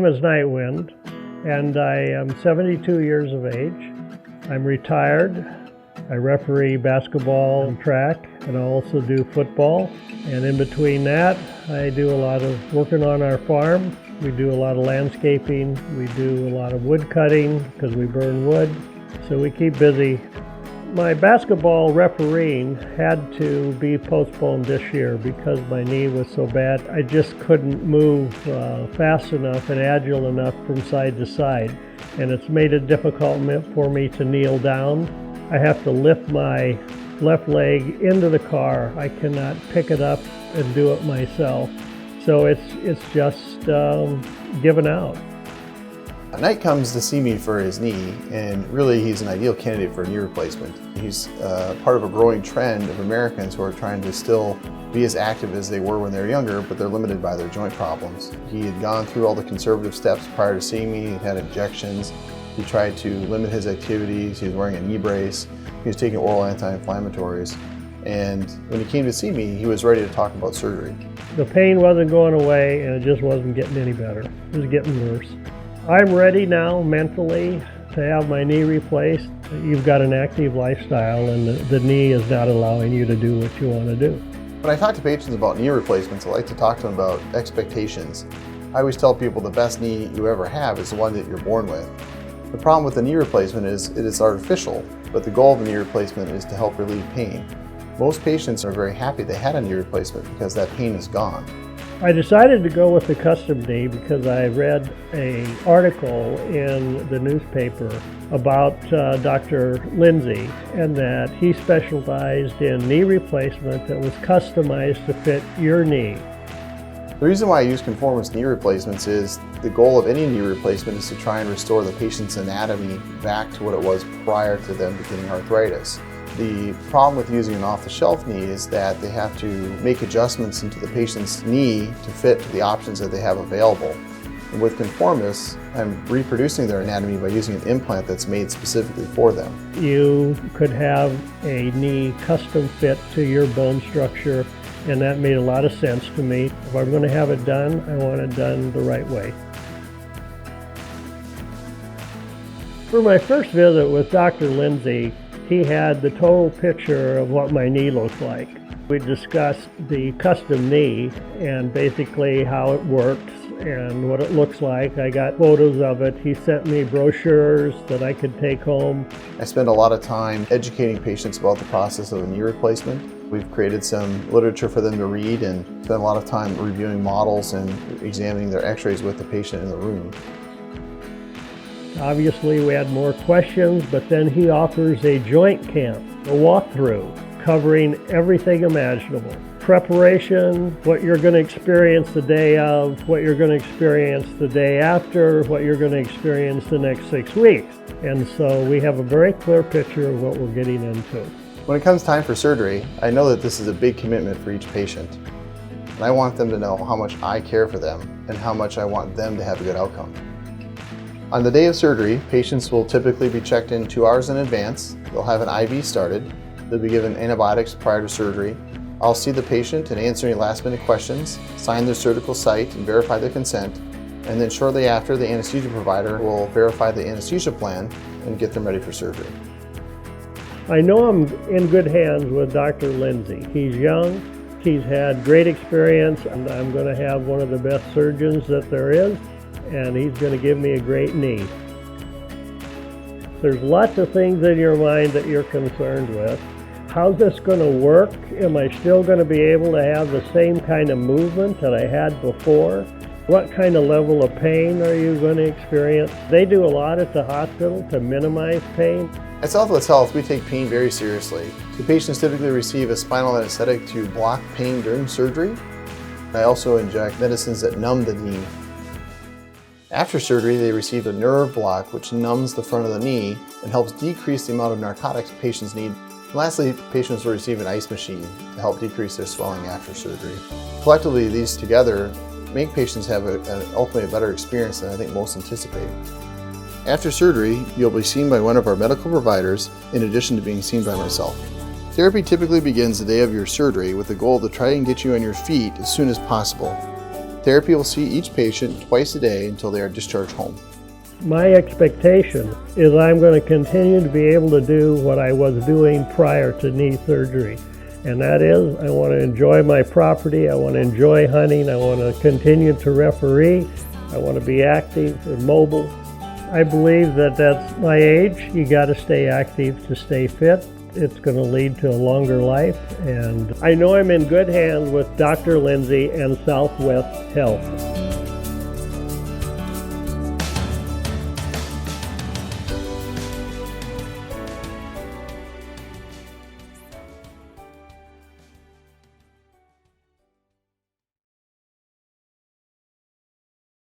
name is Wynn, and I am 72 years of age. I'm retired. I referee basketball and track, and I also do football. And in between that, I do a lot of working on our farm. We do a lot of landscaping. We do a lot of wood cutting because we burn wood. So we keep busy. My basketball refereeing had to be postponed this year because my knee was so bad. I just couldn't move fast enough and agile enough from side to side. And it's made it difficult for me to kneel down. I have to lift my left leg into the car. I cannot pick it up and do it myself. So it's just given out. Knight comes to see me for his knee, and really he's an ideal candidate for a knee replacement. He's part of a growing trend of Americans who are trying to still be as active as they were when they were younger, but they're limited by their joint problems. He had gone through all the conservative steps prior to seeing me. He had injections. He tried to limit his activities. He was wearing a knee brace. He was taking oral anti-inflammatories. And when he came to see me, he was ready to talk about surgery. The pain wasn't going away, and it just wasn't getting any better. It was getting worse. I'm ready now mentally to have my knee replaced. You've got an active lifestyle, and the knee is not allowing you to do what you want to do. When I talk to patients about knee replacements, I like to talk to them about expectations. I always tell people the best knee you ever have is the one that you're born with. The problem with the knee replacement is it is artificial, but the goal of a knee replacement is to help relieve pain. Most patients are very happy they had a knee replacement because that pain is gone. I decided to go with the custom knee because I read an article in the newspaper about Dr. Lindsay, and that he specialized in knee replacement that was customized to fit your knee. The reason why I use conformist knee replacements is the goal of any knee replacement is to try and restore the patient's anatomy back to what it was prior to them beginning arthritis. The problem with using an off-the-shelf knee is that they have to make adjustments into the patient's knee to fit to the options that they have available. And with conformists, I'm reproducing their anatomy by using an implant that's made specifically for them. You could have a knee custom fit to your bone structure, and that made a lot of sense to me. If I'm going to have it done, I want it done the right way. For my first visit with Dr. Lindsay, he had the total picture of what my knee looked like. We discussed the custom knee and basically how it works and what it looks like. I got photos of it. He sent me brochures that I could take home. I spend a lot of time educating patients about the process of a knee replacement. We've created some literature for them to read and spend a lot of time reviewing models and examining their x-rays with the patient in the room. Obviously, we had more questions, but then he offers a joint camp, a walkthrough, covering everything imaginable. Preparation, what you're going to experience the day of, what you're going to experience the day after, what you're going to experience the next 6 weeks. And so we have a very clear picture of what we're getting into. When it comes time for surgery, I know that this is a big commitment for each patient. And I want them to know how much I care for them and how much I want them to have a good outcome. On the day of surgery, patients will typically be checked in 2 hours in advance. They'll have an IV started. They'll be given antibiotics prior to surgery. I'll see the patient and answer any last-minute questions, sign their surgical site and verify their consent, and then shortly after, the anesthesia provider will verify the anesthesia plan and get them ready for surgery. I know I'm in good hands with Dr. Lindsay. He's young, he's had great experience, and I'm going to have one of the best surgeons that there is, and he's going to give me a great knee. There's lots of things in your mind that you're concerned with. How's this going to work? Am I still going to be able to have the same kind of movement that I had before? What kind of level of pain are you going to experience? They do a lot at the hospital to minimize pain. At Southwest Health, we take pain very seriously. The patients typically receive a spinal anesthetic to block pain during surgery. I also inject medicines that numb the knee. After surgery, they receive a nerve block which numbs the front of the knee and helps decrease the amount of narcotics patients need. And lastly, patients will receive an ice machine to help decrease their swelling after surgery. Collectively, these together make patients have ultimately a better experience than I think most anticipate. After surgery, you'll be seen by one of our medical providers in addition to being seen by myself. Therapy typically begins the day of your surgery with the goal to try and get you on your feet as soon as possible. Therapy will see each patient twice a day until they are discharged home. My expectation is I'm going to continue to be able to do what I was doing prior to knee surgery. And that is, I want to enjoy my property, I want to enjoy hunting, I want to continue to referee, I want to be active and mobile. I believe that that's my age. You got to stay active to stay fit. It's going to lead to a longer life, and I know I'm in good hands with Dr. Lindsay and Southwest Health.